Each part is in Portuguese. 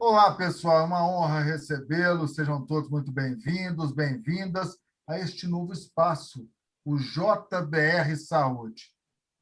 Olá, pessoal, é uma honra recebê-los. Sejam todos muito bem-vindos, bem-vindas a este novo espaço, o JBR Saúde.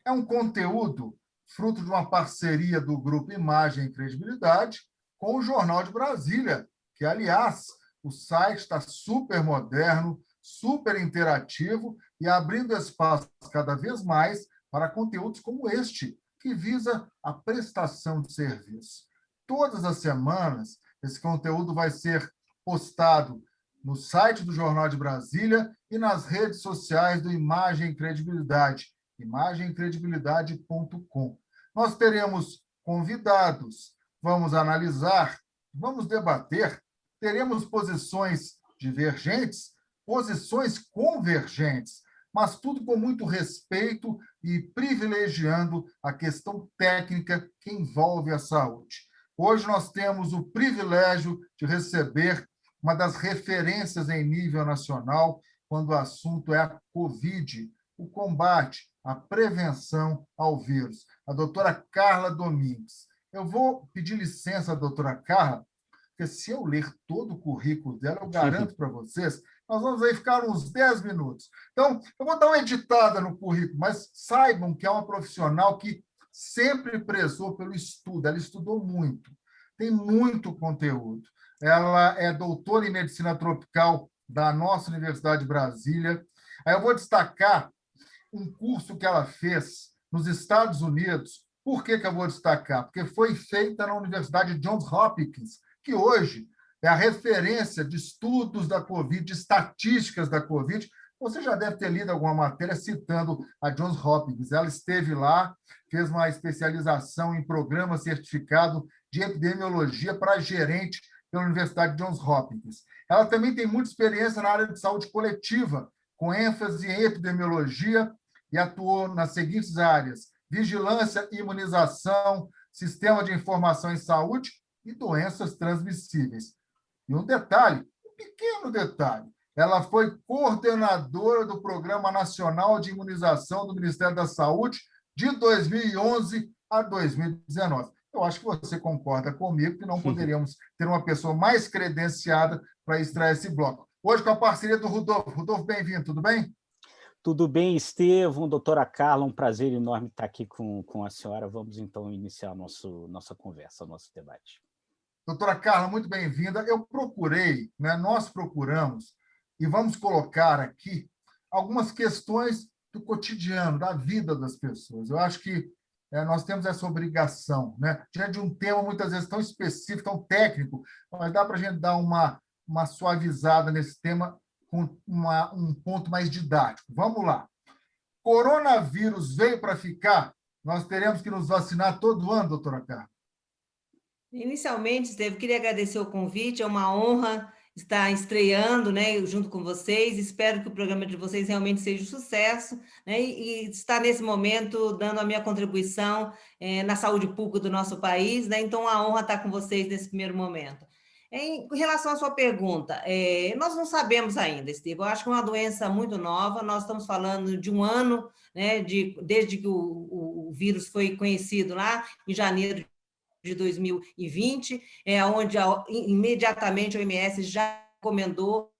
É um conteúdo fruto de uma parceria do Grupo Imagem e Credibilidade com o Jornal de Brasília, que, aliás, o site está super moderno, super interativo e abrindo espaço cada vez mais para conteúdos como este, que visa a prestação de serviço. Todas as semanas, esse conteúdo vai ser postado no site do Jornal de Brasília e nas redes sociais do Imagem e Credibilidade, imagemcredibilidade.com. Nós teremos convidados, vamos analisar, vamos debater, teremos posições divergentes, posições convergentes, mas tudo com muito respeito e privilegiando a questão técnica que envolve a saúde. Hoje nós temos o privilégio de receber uma das referências em nível nacional quando o assunto é a Covid, o combate, a prevenção ao vírus, a doutora Carla Domingues. Eu vou pedir licença à doutora Carla, porque se eu ler todo o currículo dela, eu garanto para vocês, nós vamos aí ficar uns 10 minutos. Então, eu vou dar uma editada no currículo, mas saibam que é uma profissional que sempre prezou pelo estudo, ela estudou muito, tem muito conteúdo. Ela é doutora em medicina tropical da nossa Universidade de Brasília. Aí eu vou destacar um curso que ela fez nos Estados Unidos. Por que eu vou destacar? Porque foi feita na Universidade Johns Hopkins, que hoje é a referência de estudos da Covid, de estatísticas da Covid. Você já deve ter lido alguma matéria citando a Johns Hopkins. Ela esteve lá, fez uma especialização em programa certificado de epidemiologia para gerente pela Universidade Johns Hopkins. Ela também tem muita experiência na área de saúde coletiva, com ênfase em epidemiologia, e atuou nas seguintes áreas: vigilância e imunização, sistema de informação em saúde e doenças transmissíveis. E um detalhe, um pequeno detalhe, ela foi coordenadora do Programa Nacional de Imunização do Ministério da Saúde de 2011 a 2019. Eu acho que você concorda comigo que não poderíamos ter uma pessoa mais credenciada para extrair esse bloco. Hoje, com a parceria do Rudolfo. Rudolfo, bem-vindo, tudo bem? Tudo bem, Estevão, doutora Carla, um prazer enorme estar aqui com a senhora. Vamos, então, iniciar nossa conversa, nosso debate. Doutora Carla, muito bem-vinda. Eu procurei, nós procuramos, e vamos colocar aqui algumas questões do cotidiano, da vida das pessoas. Eu acho que nós temos essa obrigação, diante de um tema muitas vezes tão específico, tão técnico, mas dá para a gente dar uma suavizada nesse tema com um ponto mais didático. Vamos lá. Coronavírus veio para ficar? Nós teremos que nos vacinar todo ano, doutora Carla? Inicialmente, Estevam, queria agradecer o convite, é uma honra estar estreando, né, junto com vocês. Espero que o programa de vocês realmente seja um sucesso, né, e estar nesse momento dando a minha contribuição na saúde pública do nosso país, né, então é uma honra estar com vocês nesse primeiro momento. Em relação à sua pergunta, nós não sabemos ainda, Estevam, eu acho que é uma doença muito nova, nós estamos falando de um ano, né, desde que o vírus foi conhecido lá em janeiro de 2020, onde imediatamente a OMS já recomendou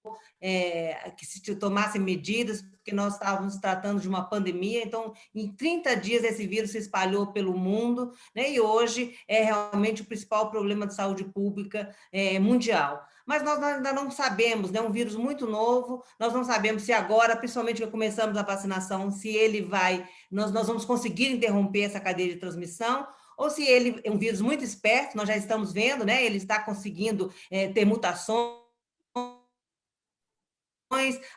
que se tomassem medidas, porque nós estávamos tratando de uma pandemia, então, em 30 dias esse vírus se espalhou pelo mundo, né, e hoje é realmente o principal problema de saúde pública mundial. Mas nós ainda não sabemos, né, um vírus muito novo, nós não sabemos se agora, principalmente que começamos a vacinação, se ele nós vamos conseguir interromper essa cadeia de transmissão, ou se ele é um vírus muito esperto, nós já estamos vendo, né, ele está conseguindo ter mutações,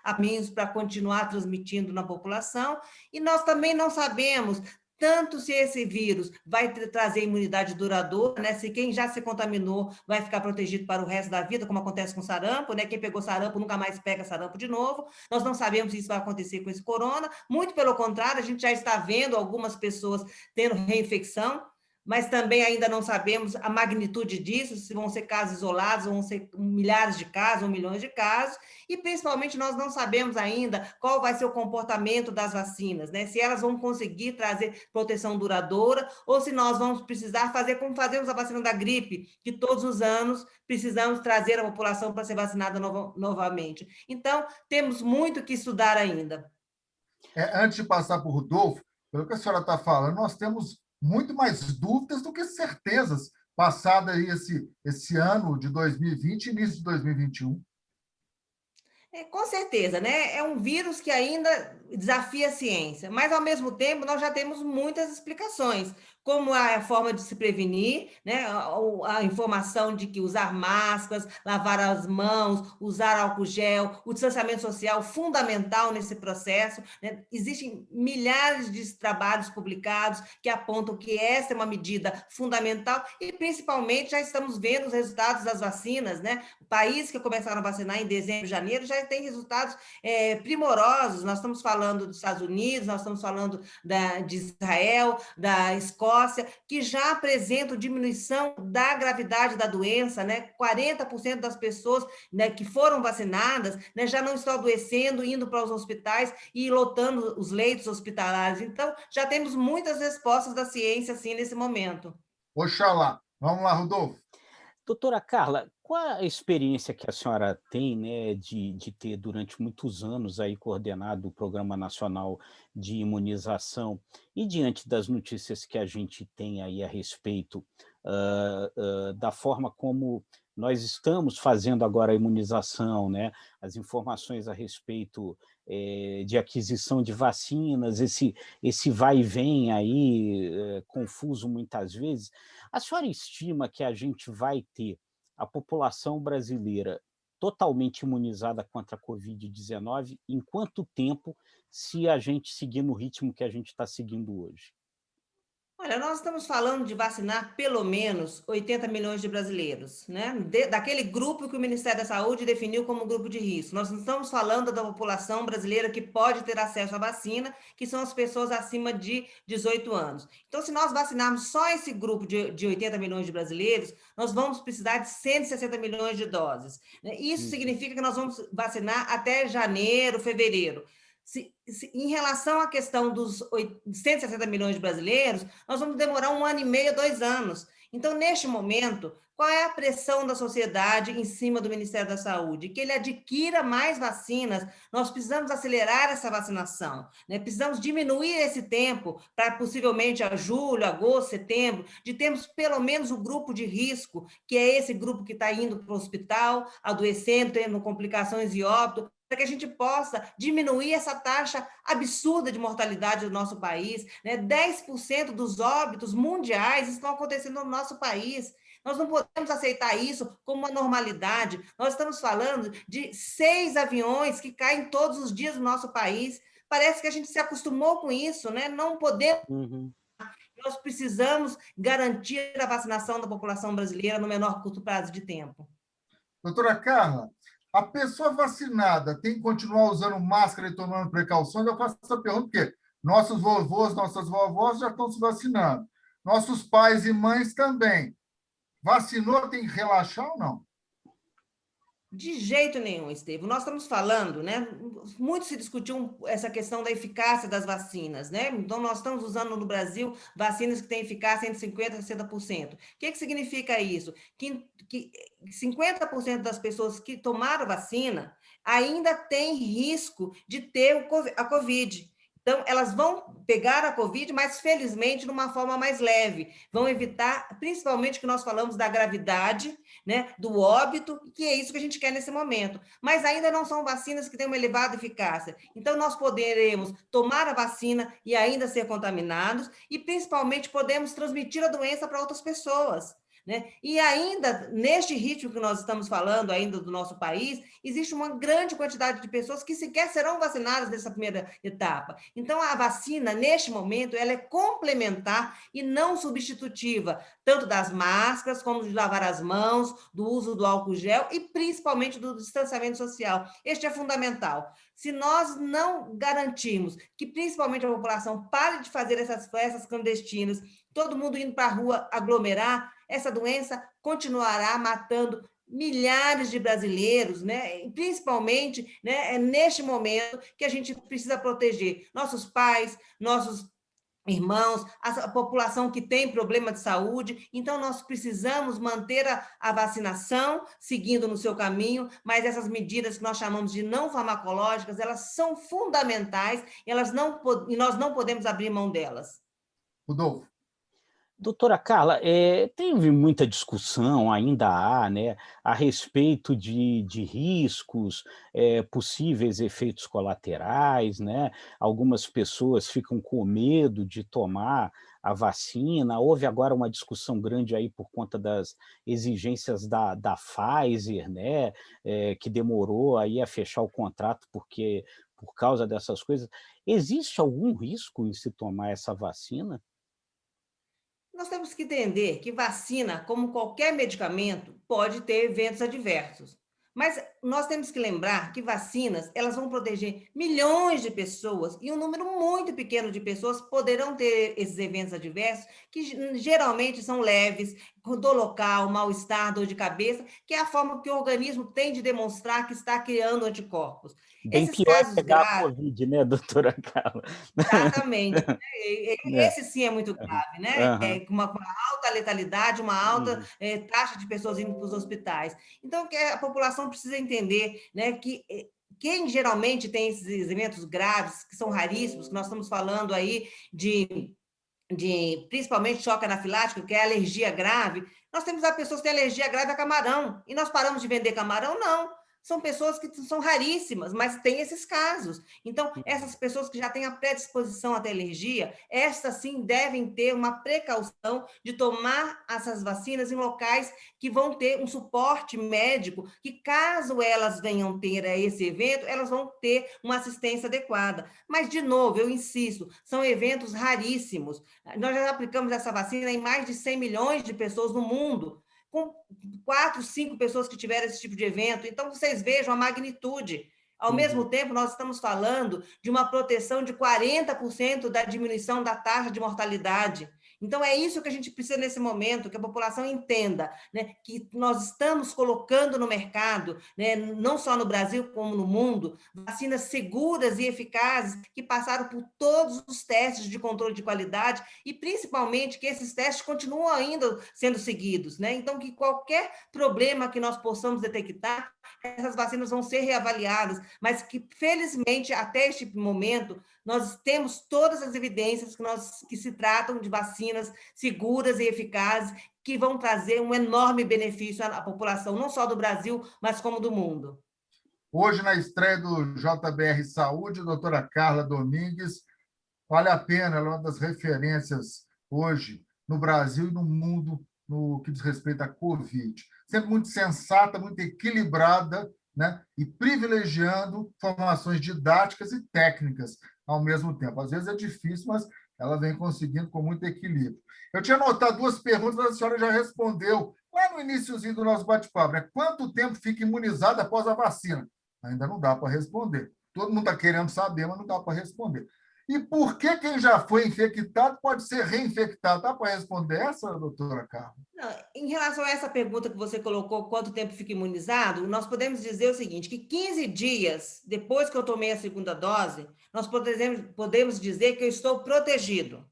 caminhos para continuar transmitindo na população, e nós também não sabemos tanto se esse vírus vai trazer imunidade duradoura, né? Se quem já se contaminou vai ficar protegido para o resto da vida, como acontece com sarampo, né? Quem pegou sarampo nunca mais pega sarampo de novo. Nós não sabemos se isso vai acontecer com esse corona, muito pelo contrário, a gente já está vendo algumas pessoas tendo reinfecção, mas também ainda não sabemos a magnitude disso, se vão ser casos isolados, vão ser milhares de casos ou milhões de casos, e principalmente nós não sabemos ainda qual vai ser o comportamento das vacinas, né? Se elas vão conseguir trazer proteção duradoura, ou se nós vamos precisar fazer como fazemos a vacina da gripe, que todos os anos precisamos trazer a população para ser vacinada novamente. Então, temos muito que estudar ainda. Antes de passar para o Rodolfo, pelo que a senhora está falando, nós temos muito mais dúvidas do que certezas, passado aí esse ano de 2020 início de 2021. Com certeza, né? É um vírus que ainda desafia a ciência, mas, ao mesmo tempo, nós já temos muitas explicações, como a forma de se prevenir, né? A informação de que usar máscaras, lavar as mãos, usar álcool gel, o distanciamento social fundamental nesse processo, né? Existem milhares de trabalhos publicados que apontam que essa é uma medida fundamental e, principalmente, já estamos vendo os resultados das vacinas, né? Países que começaram a vacinar em dezembro, janeiro, já tem resultados primorosos. Nós estamos falando dos Estados Unidos, nós estamos falando de Israel, da Escócia, que já apresentam diminuição da gravidade da doença, né? 40% das pessoas, né, que foram vacinadas, né, já não estão adoecendo, indo para os hospitais e lotando os leitos hospitalares. Então, já temos muitas respostas da ciência, assim, nesse momento. Oxalá. Vamos lá, Rodolfo. Doutora Carla, qual a experiência que a senhora tem, né, de ter durante muitos anos aí coordenado o Programa Nacional de Imunização e diante das notícias que a gente tem aí a respeito da forma como nós estamos fazendo agora a imunização, né, as informações a respeito de aquisição de vacinas, esse vai e vem aí, confuso muitas vezes, a senhora estima que a gente vai ter a população brasileira totalmente imunizada contra a Covid-19 em quanto tempo, se a gente seguir no ritmo que a gente está seguindo hoje? Olha, nós estamos falando de vacinar pelo menos 80 milhões de brasileiros, né? Daquele grupo que o Ministério da Saúde definiu como grupo de risco. Nós não estamos falando da população brasileira que pode ter acesso à vacina, que são as pessoas acima de 18 anos. Então, se nós vacinarmos só esse grupo de 80 milhões de brasileiros, nós vamos precisar de 160 milhões de doses, né? Isso significa que nós vamos vacinar até janeiro, fevereiro. Em relação à questão dos 160 milhões de brasileiros, nós vamos demorar 1 ano e meio, 2 anos. Então, neste momento, qual é a pressão da sociedade em cima do Ministério da Saúde? Que ele adquira mais vacinas, nós precisamos acelerar essa vacinação, né? Precisamos diminuir esse tempo para, possivelmente, a julho, agosto, setembro, de termos pelo menos o grupo de risco, que é esse grupo que está indo para o hospital, adoecendo, tendo complicações e óbito, para que a gente possa diminuir essa taxa absurda de mortalidade do nosso país, né? 10% dos óbitos mundiais estão acontecendo no nosso país. Nós não podemos aceitar isso como uma normalidade. Nós estamos falando de 6 aviões que caem todos os dias no nosso país. Parece que a gente se acostumou com isso, né? Não podemos. Nós precisamos garantir a vacinação da população brasileira no menor curto prazo de tempo. Doutora Carla, a pessoa vacinada tem que continuar usando máscara e tomando precauções? Eu faço essa pergunta porque nossos vovôs, nossas vovós já estão se vacinando. Nossos pais e mães também. Vacinou, tem que relaxar ou não? De jeito nenhum, Estevam. Nós estamos falando, né? Muito se discutiu essa questão da eficácia das vacinas, né? Então, nós estamos usando no Brasil vacinas que têm eficácia entre 50% a 60%. O que significa isso? Que 50% das pessoas que tomaram vacina ainda têm risco de ter a Covid. Então, elas vão pegar a Covid, mas, felizmente, de uma forma mais leve. Vão evitar, principalmente, que nós falamos da gravidade, né, do óbito, que é isso que a gente quer nesse momento. Mas ainda não são vacinas que têm uma elevada eficácia. Então, nós poderemos tomar a vacina e ainda ser contaminados, e, principalmente, podemos transmitir a doença para outras pessoas, né? E ainda, neste ritmo que nós estamos falando ainda do nosso país, existe uma grande quantidade de pessoas que sequer serão vacinadas nessa primeira etapa. Então, a vacina, neste momento, ela é complementar e não substitutiva, tanto das máscaras, como de lavar as mãos, do uso do álcool gel e, principalmente, do distanciamento social. Este é fundamental. Se nós não garantirmos que, principalmente, a população pare de fazer essas festas clandestinas, todo mundo indo para a rua aglomerar, essa doença continuará matando milhares de brasileiros, né? E principalmente, né, é neste momento que a gente precisa proteger nossos pais, nossos irmãos, a população que tem problema de saúde. Então, nós precisamos manter a vacinação, seguindo no seu caminho, mas essas medidas que nós chamamos de não farmacológicas, elas são fundamentais, e nós não podemos abrir mão delas. Rodolfo. Doutora Carla, teve muita discussão, ainda há, né, a respeito de riscos, possíveis efeitos colaterais, né? Algumas pessoas ficam com medo de tomar a vacina. Houve agora uma discussão grande aí por conta das exigências da Pfizer, né, que demorou aí a fechar o contrato por causa dessas coisas. Existe algum risco em se tomar essa vacina? Nós temos que entender que vacina, como qualquer medicamento, pode ter eventos adversos. Mas nós temos que lembrar que vacinas, elas vão proteger milhões de pessoas e um número muito pequeno de pessoas poderão ter esses eventos adversos, que geralmente são leves, dor local, mal-estar, dor de cabeça, que é a forma que o organismo tem de demonstrar que está criando anticorpos. Bem Esses pior é casos pegar a graves, Covid, né, doutora Carla? exatamente. É. Esse sim é muito grave, né? Aham. Com uma alta letalidade, uma alta Uhum. taxa de pessoas indo para os hospitais. Então, que a população precisa entender, né, que quem geralmente tem esses eventos graves, que são raríssimos, que nós estamos falando aí de principalmente choque anafilático, que é alergia grave, nós temos pessoas que têm alergia grave a camarão, e nós paramos de vender camarão? Não. São pessoas que são raríssimas, mas tem esses casos. Então, essas pessoas que já têm a predisposição a ter alergia, estas sim devem ter uma precaução de tomar essas vacinas em locais que vão ter um suporte médico, que caso elas venham ter esse evento, elas vão ter uma assistência adequada. Mas, de novo, eu insisto, são eventos raríssimos. Nós já aplicamos essa vacina em mais de 100 milhões de pessoas no mundo, com 4, 5 pessoas que tiveram esse tipo de evento. Então, vocês vejam a magnitude. Ao mesmo tempo, nós estamos falando de uma proteção de 40% da diminuição da taxa de mortalidade. Então, é isso que a gente precisa nesse momento, que a população entenda, né, que nós estamos colocando no mercado, né, não só no Brasil, como no mundo, vacinas seguras e eficazes que passaram por todos os testes de controle de qualidade e, principalmente, que esses testes continuam ainda sendo seguidos, né? Então, que qualquer problema que nós possamos detectar, essas vacinas vão ser reavaliadas, mas que, felizmente, até este momento, nós temos todas as evidências que se tratam de vacinas seguras e eficazes, que vão trazer um enorme benefício à população, não só do Brasil, mas como do mundo. Hoje, na estreia do JBR Saúde, a doutora Carla Domingues, vale a pena, ela é uma das referências hoje no Brasil e no mundo no que diz respeito à Covid. Sempre muito sensata, muito equilibrada, né? E privilegiando formações didáticas e técnicas ao mesmo tempo. Às vezes é difícil, mas ela vem conseguindo com muito equilíbrio. Eu tinha anotado 2 perguntas, mas a senhora já respondeu lá no iniciozinho do nosso bate-papo, né? Quanto tempo fica imunizado após a vacina? Ainda não dá para responder. Todo mundo está querendo saber, mas não dá para responder. E por que quem já foi infectado pode ser reinfectado? Dá para responder essa, doutora Carla? Não, em relação a essa pergunta que você colocou, quanto tempo fica imunizado, nós podemos dizer o seguinte, que 15 dias depois que eu tomei a segunda dose, nós podemos dizer que eu estou protegido.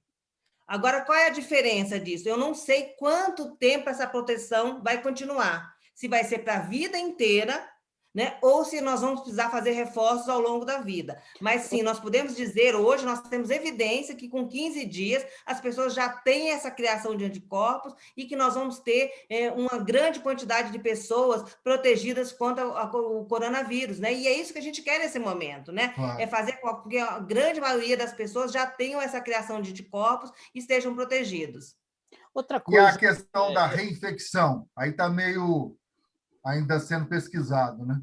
Agora, qual é a diferença disso? Eu não sei quanto tempo essa proteção vai continuar. Se vai ser para a vida inteira, né? Ou se nós vamos precisar fazer reforços ao longo da vida. Mas sim, nós podemos dizer, hoje nós temos evidência que com 15 dias as pessoas já têm essa criação de anticorpos e que nós vamos ter uma grande quantidade de pessoas protegidas contra o coronavírus, né? E é isso que a gente quer nesse momento, né? Claro. É fazer com que a grande maioria das pessoas já tenham essa criação de anticorpos e estejam protegidos. Outra E a coisa, questão da reinfecção? Aí está meio ainda sendo pesquisado, né?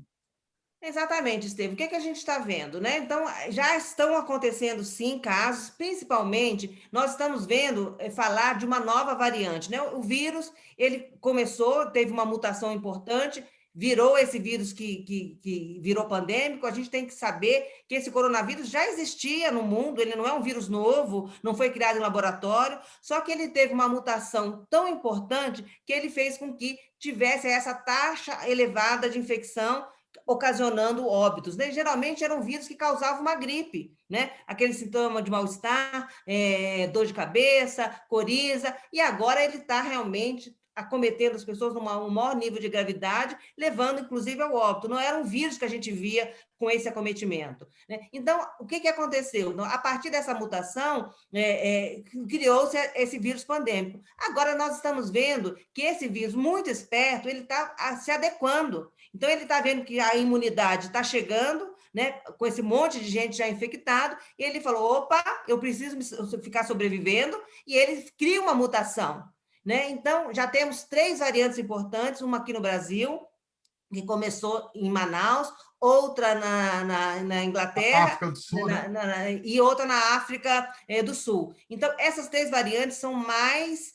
Exatamente, Estevam. O que a gente está vendo, né? Então, já estão acontecendo, sim, casos, principalmente, nós estamos vendo falar de uma nova variante, né? O vírus, ele começou, teve uma mutação importante, virou esse vírus que virou pandêmico, a gente tem que saber que esse coronavírus já existia no mundo, ele não é um vírus novo, não foi criado em laboratório, só que ele teve uma mutação tão importante que ele fez com que tivesse essa taxa elevada de infecção, ocasionando óbitos, né? Geralmente eram vírus que causavam uma gripe, né? Aquele sintoma de mal-estar, dor de cabeça, coriza, e agora ele está realmente acometendo as pessoas num maior nível de gravidade, levando, inclusive, ao óbito. Não era um vírus que a gente via com esse acometimento, né? Então, o que aconteceu? A partir dessa mutação, criou-se esse vírus pandêmico. Agora, nós estamos vendo que esse vírus, muito esperto, ele está se adequando. Então, ele está vendo que a imunidade está chegando, né, com esse monte de gente já infectado, e ele falou, opa, eu preciso ficar sobrevivendo, e ele cria uma mutação, né? Então, já temos 3 variantes importantes, uma aqui no Brasil, que começou em Manaus, outra na Inglaterra, África do Sul, né? E outra na África do Sul. Então, essas 3 variantes são mais,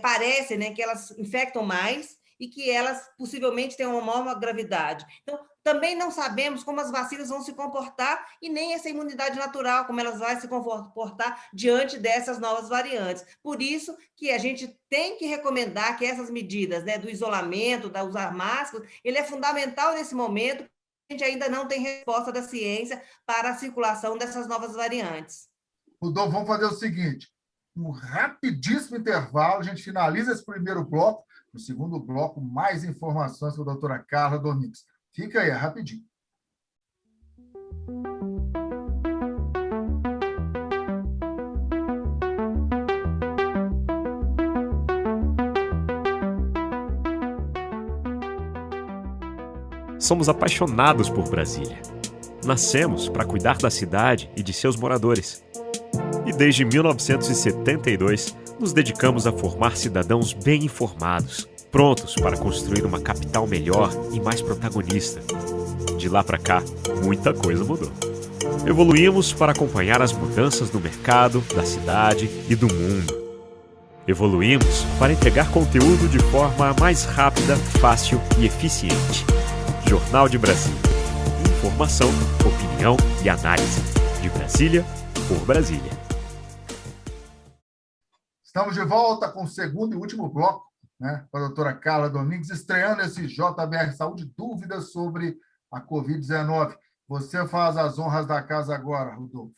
parecem, né, que elas infectam mais, e que elas possivelmente têm uma maior gravidade. Então, também não sabemos como as vacinas vão se comportar e nem essa imunidade natural, como elas vão se comportar diante dessas novas variantes. Por isso que a gente tem que recomendar que essas medidas, né, do isolamento, da usar máscaras, ele é fundamental nesse momento. A gente ainda não tem resposta da ciência para a circulação dessas novas variantes. Rodolfo, vamos fazer o seguinte, um rapidíssimo intervalo, a gente finaliza esse primeiro bloco, no segundo bloco, mais informações com a doutora Carla Domingues. Fica aí, é rapidinho. Somos apaixonados por Brasília. Nascemos para cuidar da cidade e de seus moradores. E desde 1972, nos dedicamos a formar cidadãos bem informados, prontos para construir uma capital melhor e mais protagonista. De lá para cá, muita coisa mudou. Evoluímos para acompanhar as mudanças do mercado, da cidade e do mundo. Evoluímos para entregar conteúdo de forma mais rápida, fácil e eficiente. Jornal de Brasília. Informação, opinião e análise. De Brasília, por Brasília. Estamos de volta com o segundo e último bloco, né, com a doutora Carla Domingues, estreando esse JBR Saúde, dúvidas sobre a Covid-19. Você faz as honras da casa agora, Rodolfo.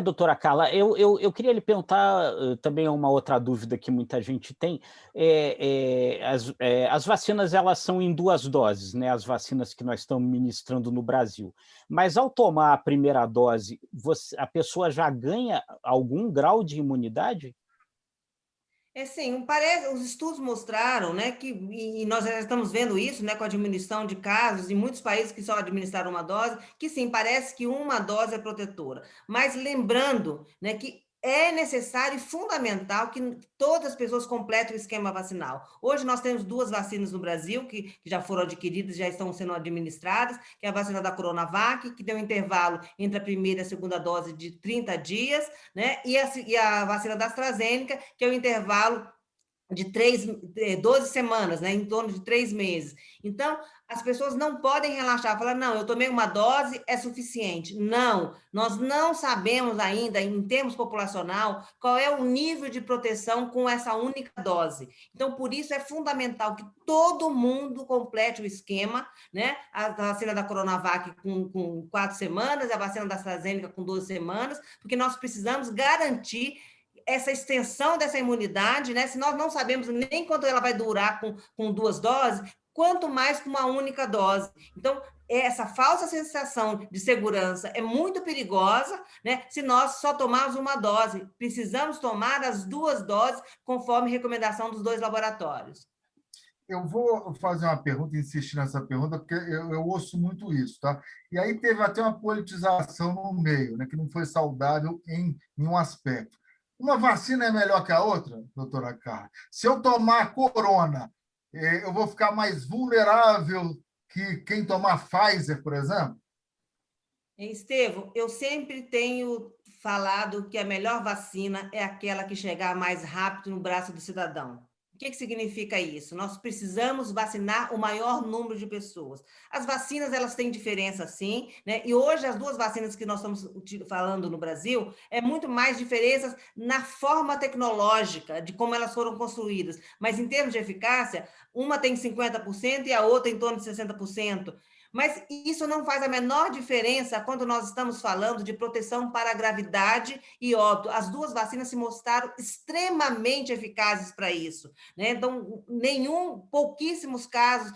Doutora Carla, eu queria lhe perguntar também uma outra dúvida que muita gente tem. As vacinas, elas são em 2 doses, né? As vacinas que nós estamos ministrando no Brasil. Mas ao tomar a primeira dose, a pessoa já ganha algum grau de imunidade? Sim, os estudos mostraram, né, que, e nós já estamos vendo isso, né, com a diminuição de casos em muitos países que só administraram uma dose, que sim, parece que uma dose é protetora. Mas lembrando, né, que é necessário e fundamental que todas as pessoas completem o esquema vacinal. Hoje nós temos 2 vacinas no Brasil que já foram adquiridas, já estão sendo administradas, que é a vacina da Coronavac, que tem um intervalo entre a primeira e a segunda dose de 30 dias, né? E a vacina da AstraZeneca, que é o intervalo de 12 semanas, né? Em torno de 3 meses. Então, as pessoas não podem relaxar, falar, não, eu tomei uma dose, é suficiente. Não, nós não sabemos ainda, em termos populacional, qual é o nível de proteção com essa única dose. Então, por isso é fundamental que todo mundo complete o esquema, né? A vacina da Coronavac com 4 semanas, a vacina da AstraZeneca com 12 semanas, porque nós precisamos garantir essa extensão dessa imunidade, né? Se nós não sabemos nem quanto ela vai durar com 2 doses, quanto mais com uma única dose. Então, essa falsa sensação de segurança é muito perigosa, né? Se nós só tomarmos uma dose. Precisamos tomar as 2 doses, conforme recomendação dos 2 laboratórios. Eu vou fazer uma pergunta, insistir nessa pergunta, porque eu ouço muito isso, tá? E aí teve até uma politização no meio, né, que não foi saudável em nenhum aspecto. Uma vacina é melhor que a outra, doutora Carla? Se eu tomar corona, eu vou ficar mais vulnerável que quem tomar Pfizer, por exemplo? Estevão, eu sempre tenho falado que a melhor vacina é aquela que chegar mais rápido no braço do cidadão. O que significa isso? Nós precisamos vacinar o maior número de pessoas. As vacinas, elas têm diferença, sim, né? E hoje, as duas vacinas que nós estamos falando no Brasil, é muito mais diferenças na forma tecnológica, de como elas foram construídas. Mas, em termos de eficácia, uma tem 50% e a outra em torno de 60%. Mas isso não faz a menor diferença quando nós estamos falando de proteção para a gravidade e óbito. As duas vacinas se mostraram extremamente eficazes para isso, né? Então, pouquíssimos casos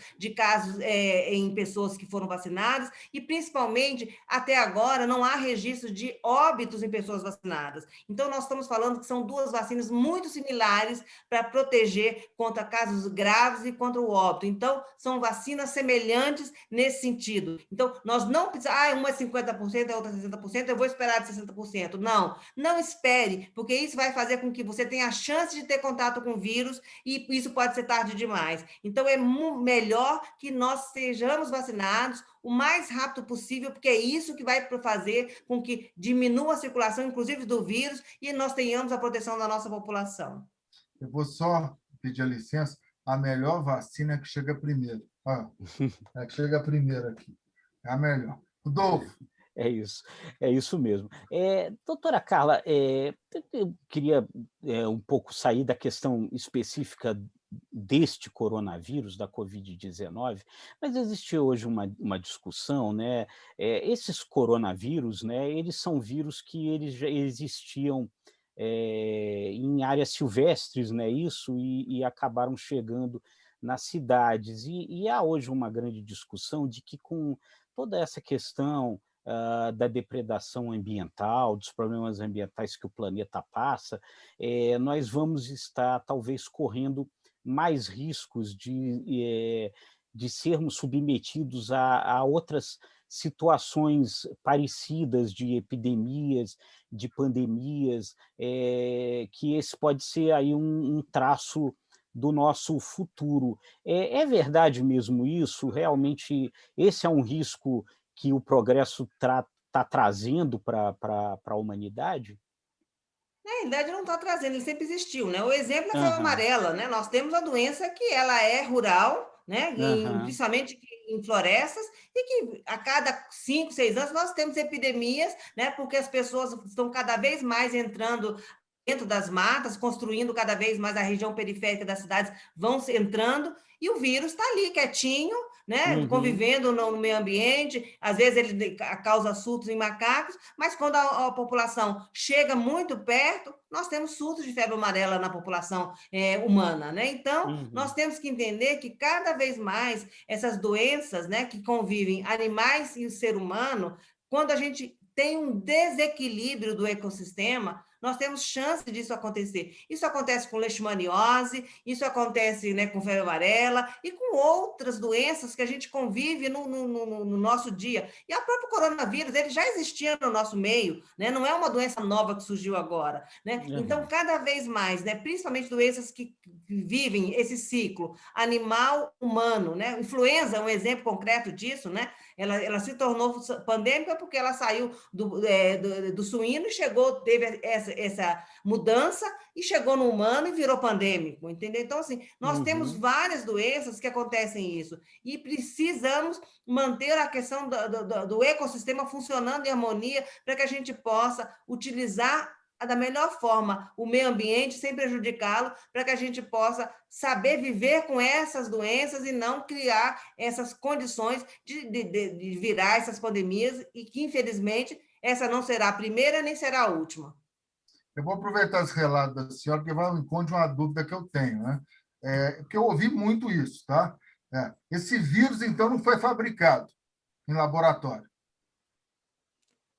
em pessoas que foram vacinadas e, principalmente, até agora, não há registro de óbitos em pessoas vacinadas. Então, nós estamos falando que são duas vacinas muito similares para proteger contra casos graves e contra o óbito. Então, são vacinas semelhantes nesse sentido. Então, nós não precisamos, uma é 50%, a outra é 60%, eu vou esperar de 60%. Não espere, porque isso vai fazer com que você tenha a chance de ter contato com o vírus e isso pode ser tarde demais. Então, é melhor que nós sejamos vacinados o mais rápido possível, porque é isso que vai fazer com que diminua a circulação, inclusive do vírus, e nós tenhamos a proteção da nossa população. Eu vou só pedir a licença, a melhor vacina é que chega primeiro. É que chega primeiro aqui. É a melhor. Rodolfo. É isso mesmo. Doutora Carla, eu queria um pouco sair da questão específica deste coronavírus, da Covid-19, mas existe hoje uma discussão, né? Esses coronavírus, né, eles são vírus que eles já existiam em áreas silvestres, né, e acabaram chegando nas cidades. E há hoje uma grande discussão de que com toda essa questão da depredação ambiental, dos problemas ambientais que o planeta passa, nós vamos estar talvez correndo mais riscos de sermos submetidos a outras situações parecidas de epidemias, de pandemias, que esse pode ser aí um traço do nosso futuro. É verdade mesmo isso? Realmente esse é um risco que o progresso está trazendo para a humanidade? Na realidade, não está trazendo, ele sempre existiu, né? O exemplo é a febre Aham, amarela, né? Nós temos a doença que ela é rural, né? aham, Principalmente em florestas, e que a cada 5, 6 anos nós temos epidemias, né? Porque as pessoas estão cada vez mais entrando dentro das matas, construindo cada vez mais a região periférica das cidades, vão entrando, e o vírus está ali, quietinho, né, uhum, convivendo no meio ambiente, às vezes ele causa surtos em macacos, mas quando a população chega muito perto, nós temos surtos de febre amarela na população humana, né? Então, nós uhum, temos que entender que cada vez mais essas doenças, né, que convivem animais e o ser humano, quando a gente tem um desequilíbrio do ecossistema, nós temos chance disso acontecer. Isso acontece com leishmaniose, isso acontece, né, com febre amarela e com outras doenças que a gente convive no nosso dia. E o próprio coronavírus, ele já existia no nosso meio, né? Não é uma doença nova que surgiu agora, né? Então, uhum, cada vez mais, né, principalmente doenças que vivem esse ciclo animal-humano, né? Influenza é um exemplo concreto disso, né? Ela se tornou pandêmica porque ela saiu do suíno e teve essa mudança e chegou no humano e virou pandêmico, entendeu? Então, assim, nós temos uhum. várias doenças que acontecem isso e precisamos manter a questão do ecossistema funcionando em harmonia para que a gente possa utilizar da melhor forma o meio ambiente sem prejudicá-lo, para que a gente possa saber viver com essas doenças e não criar essas condições de virar essas pandemias e que, infelizmente, essa não será a primeira nem será a última. Eu vou aproveitar esse relato da senhora, porque vai ao encontro de uma dúvida que eu tenho, né? Porque eu ouvi muito isso, tá? Esse vírus, então, não foi fabricado em laboratório.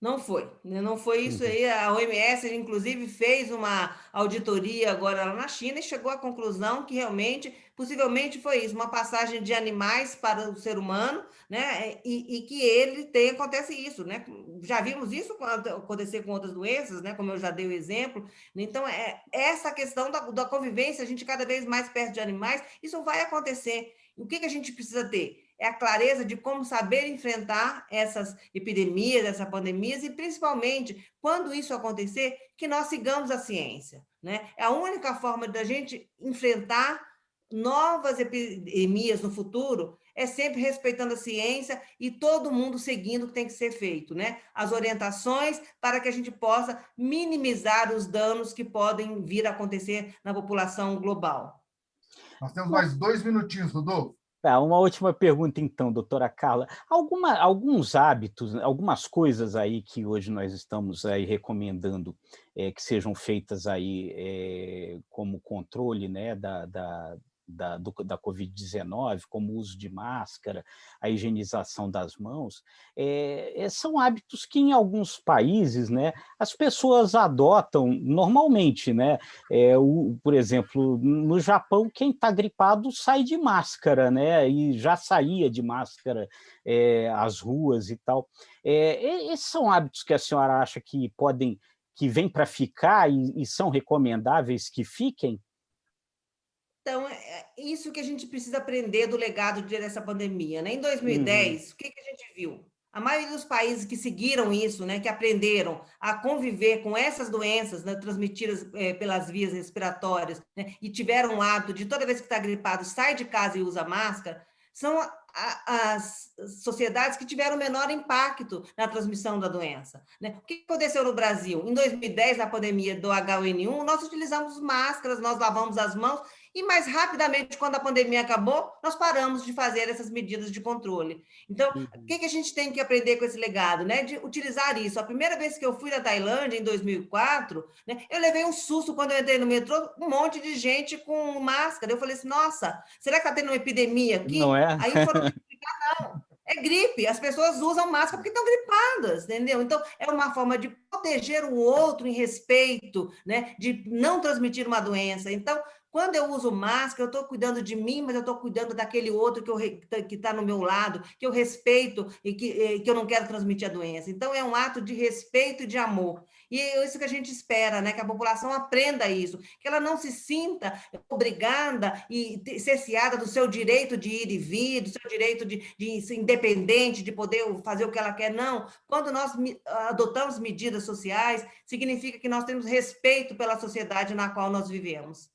Não foi, né? Não foi isso Uhum. aí. A OMS, inclusive, fez uma auditoria agora lá na China e chegou à conclusão que realmente, possivelmente foi isso, uma passagem de animais para o ser humano, né? E que acontece isso, né? Já vimos isso acontecer com outras doenças, né? Como eu já dei o exemplo. Então, essa questão da convivência, a gente cada vez mais perto de animais, isso vai acontecer. O que a gente precisa ter? É a clareza de como saber enfrentar essas epidemias, essas pandemias, e principalmente, quando isso acontecer, que nós sigamos a ciência, né? É a única forma da gente enfrentar novas epidemias no futuro, é sempre respeitando a ciência e todo mundo seguindo o que tem que ser feito, né? As orientações para que a gente possa minimizar os danos que podem vir a acontecer na população global. Nós temos mais 2 minutinhos, Rodolfo. Tá, uma última pergunta, então, doutora Carla. Alguns hábitos, algumas coisas aí que hoje nós estamos aí recomendando que sejam feitas aí como controle, né, da Covid-19, como o uso de máscara, a higienização das mãos, são hábitos que em alguns países, né, as pessoas adotam normalmente, né? Por exemplo, no Japão, quem está gripado sai de máscara, né? E já saía de máscara às ruas e tal. Esses são hábitos que a senhora acha que vêm para ficar e são recomendáveis que fiquem? Então, isso que a gente precisa aprender do legado dessa pandemia, né? Em 2010, o que a gente viu? A maioria dos países que seguiram isso, né, que aprenderam a conviver com essas doenças, né, transmitidas pelas vias respiratórias, né, e tiveram o hábito de toda vez que está gripado, sai de casa e usa máscara, são as sociedades que tiveram menor impacto na transmissão da doença, né? O que aconteceu no Brasil? Em 2010, na pandemia do H1N1, nós utilizamos máscaras, nós lavamos as mãos, e mais rapidamente, quando a pandemia acabou, nós paramos de fazer essas medidas de controle. Então, o que a gente tem que aprender com esse legado, né? De utilizar isso. A primeira vez que eu fui na Tailândia, em 2004, né, eu levei um susto quando eu entrei no metrô, um monte de gente com máscara. Eu falei assim, nossa, será que está tendo uma epidemia aqui? Não é? Aí foram me explicar, não. É gripe, as pessoas usam máscara porque estão gripadas, entendeu? Então, é uma forma de proteger o outro em respeito, né? De não transmitir uma doença. Então, quando eu uso máscara, eu estou cuidando de mim, mas eu estou cuidando daquele outro que está no meu lado, que eu respeito e que eu não quero transmitir a doença. Então, é um ato de respeito e de amor. E é isso que a gente espera, né? Que a população aprenda isso, que ela não se sinta obrigada e cerceada do seu direito de ir e vir, do seu direito de ser independente, de poder fazer o que ela quer. Não. Quando nós adotamos medidas sociais, significa que nós temos respeito pela sociedade na qual nós vivemos.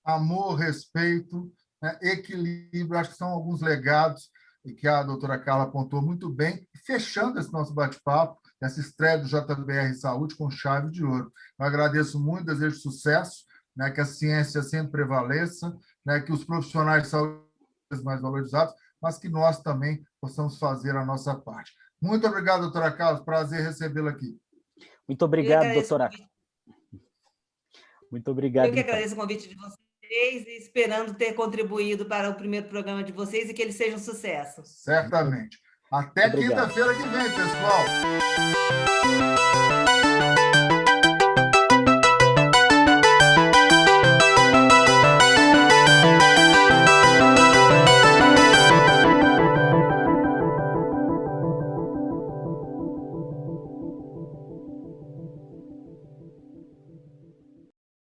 Amor, respeito, né, equilíbrio, acho que são alguns legados e que a doutora Carla apontou muito bem, fechando esse nosso bate-papo, essa estreia do JBR Saúde com chave de ouro. Eu agradeço muito, desejo sucesso, né, que a ciência sempre prevaleça, né, que os profissionais de saúde sejam mais valorizados, mas que nós também possamos fazer a nossa parte. Muito obrigado, doutora Carla, prazer recebê-la aqui. Muito obrigado, doutora. Muito obrigado. Eu que agradeço o convite de vocês e esperando ter contribuído para o primeiro programa de vocês e que ele seja um sucesso. Certamente. Até quinta-feira que vem, pessoal.